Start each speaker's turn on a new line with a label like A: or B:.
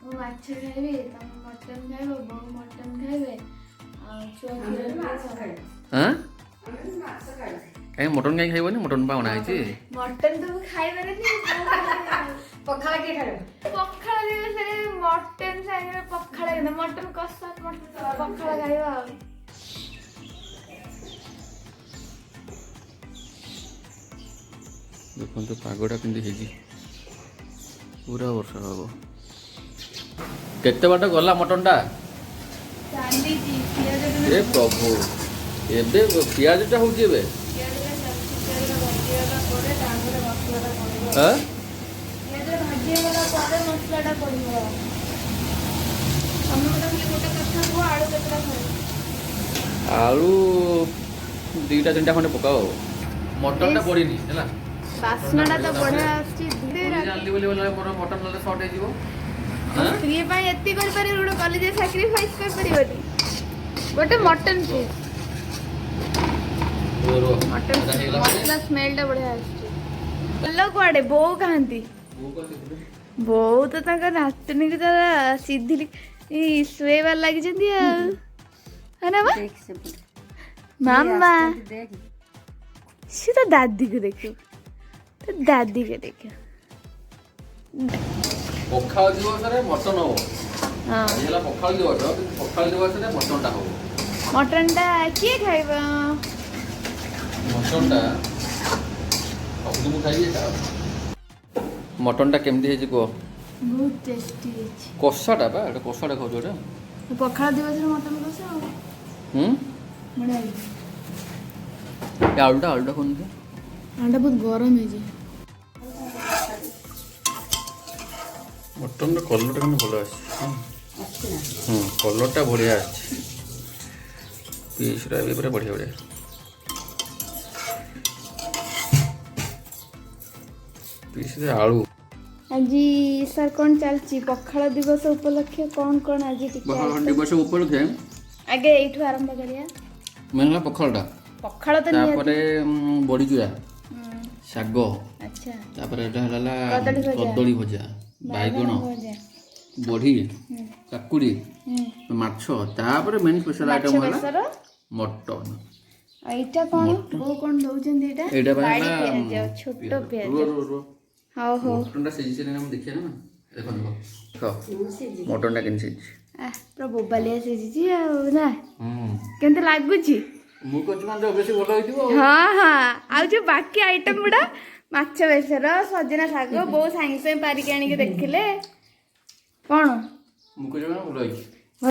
A: ମୁଁ ମାଛ ଖାଇବି, ତମେ ମଟନ ଖାଇବ, ବୋଉ ମଟନ ଖାଇବେ, ଆଉ ଛୁଆ
B: ହାଁ କାଇଁ ମଟନ କାଇଁ ଖାଇବନି? ମଟନ ପା ଅଣା ହେଇଛି।
A: ମଟନ ତ ମୁଁ ଖାଇପାରେନି।
C: ପଖାଳ କିଏ ଖାଇବ?
A: ପଖାଳ ଦିବସରେ ମଟନ ସାଙ୍ଗରେ ପଖାଳ ଖାଇବ, ମଟନ କଷା ପଖାଳ ଖାଇବ ଆଉ।
B: ଦେଖନ୍ତୁ ପାଗଟା କେମିତି ହେଇଛି, ପୁରା ବର୍ଷା ହବ। କେତେ ବାଟ ଗଲା ମଟନଟା?
A: ଚାଲିଛି ପିଆଜ
B: ଏ ପ୍ରଭୁ, ଏବେ ପିଆଜଟା ହଉଛି ଏବେ। ଆଁ?
A: ପିଆଜ ଭାଜିଗଲା ପରେ ମସଲାଟା ପଡ଼ିବ। ତମେ ଗୋଟେ କଥା କୁହ, ଆଳୁ କେତେଟା ଖାଇବ?
B: ଆଳୁ 2-3ଟା ଖଣ୍ଡେ ପକାଅ। ମଟନଟା ପଡ଼ିନି ହେଲା।
A: ବାସ୍ନାଟା ତ ବଢ଼ିଆ ଆସୁଛି।
B: ଜାଣିଲି ବୋଲି ମୋର ମଟନ ନହେଲେ ସର୍ଟ ହେଇଯିବ।
A: ସ୍ତ୍ରୀ ପାଇଁ ଏତିକି କରିପାରିବ, ଗୋଟେ କଲେଜ ସାକ୍ରିଫାଇସ୍ କରିପାରିବନି। ଗୋଟେ ମଟନ ପିସ୍, ମଟନ ମସଲା ସ୍ମେଲଟା ବଢ଼ିଆ ଆସୁଛି। ଭଲ କୁଆଡ଼େ ବୋଉ ଖାଆନ୍ତି। ବୋଉ ତ ତାଙ୍କ ନାତୁଣୀକୁ ତ ସିଧିଲି ଶୁଏଇବାର ଲାଗିଛନ୍ତି ଆଉ। ମାମା ସେ ତ ଦାଦିକୁ ଦେଖିବ, ତ ଦାଦିକୁ ଦେଖିବ।
B: ପଖାଳ ଦିବସରେ ମଟନ ହବ। ଆଜି ହେଲା ପଖାଳ ଦିବସ, କିନ୍ତୁ ପଖାଳ ଦିବସରେ ମଟନଟା ହବ।
A: ମଟନଟା କିଏ ଖାଇବ?
B: ମଟନଟା ମୁଁ ଖାଇବି ଏଇଟା। ମଟନଟା କେମିତି ହେଇଛି କୁହ?
A: ବହୁତ ଟେଷ୍ଟି ହେଇଛି।
B: କଷାଟା ବା, ଏଇଟା କଷାଟା ଖାଉଛୁ ଏଇଟା।
A: ପଖାଳ ଦିବସରେ ମଟନ କଷା ଆଉ ବଢ଼ିଆ ହେଇଛି।
B: ଆଳୁଟା ଖାଉନି ତ।
A: ଆଳୁଟା ବହୁତ ଗରମ ହେଇଛି।
B: ମଟନର କଲର୍ଟା କିନ୍ତୁ ଭଲ ଆସିଛି। କଲର୍ଟା ବଢ଼ିଆ ଆସିଛି। ପିସ୍ଟା ବି ପୁରା ବଢ଼ିଆ ବଢ଼ିଆ। ପିସ୍ରେ ଆଳୁ।
A: ଆଜି ସାର୍ କ'ଣ ଚାଲିଛି? ପଖାଳ ଦିବସ ଉପଲକ୍ଷେ କ'ଣ ଆଜି ଟିକେ
B: ପଖାଳ ଦିବସ ଉପଲକ୍ଷେ
A: ଆଗେ ଏଇଠୁ ଆରମ୍ଭ କରିବା।
B: ମେନ୍ ହେଲା ପଖାଳଟା,
A: ପଖାଳ ତ
B: ତାପରେ ବଡ଼ିଚୁରା, ଶାଗ,
A: ଆଚ୍ଛା,
B: ତାପରେ ଏଇଟା ହେଲା
A: କଦଳୀ
B: କଦଳୀ ଭଜା, ବାଇଗଣ, ବଢ଼ି, କାକୁଡ଼ି, ମାଛ, ତାପରେ ମେନ୍ ସ୍ପେଶାଲ ଆଇଟମ୍ ହେଲା ମଟନ।
A: ଏଇଟା କ'ଣ ବୋଉ କ'ଣ ଦଉଛନ୍ତି? ଏଇଟା ବାଡ଼ି ପିଆଜ, ଛୋଟ ପିଆଜ। ହଉ ହଉ,
B: ମଟନଟା ସିଝି ସାରିଲାଣି, ଆମେ ଦେଖିବା ନା। ଦେଖନ୍ତୁ ମଟନଟା କେମିତି ସିଝିଛି,
A: ପୁରା ବୋବାଲିଆ ସିଝିଛି ଆଉ ନା। କେମିତି ଲାଗୁଛି?
B: ମୁଁ କହୁଛି ମାନେ ବେଶୀ ଭଲ ହେଇଥିବ।
A: ହଁ ଆଉ ଯୋଉ ବାକି ଆଇଟମ ଗୁଡା, ମାଛ ବେସର, ସଜନା ଶାଗ, ବୋଉ ସାଙ୍ଗେ ସାଙ୍ଗେ ପାରିକି ଆଣିକି ଦେଖିଲେ। କ'ଣ
B: ମୁଁ କହୁଛି ଭଲ ହେଇଛି।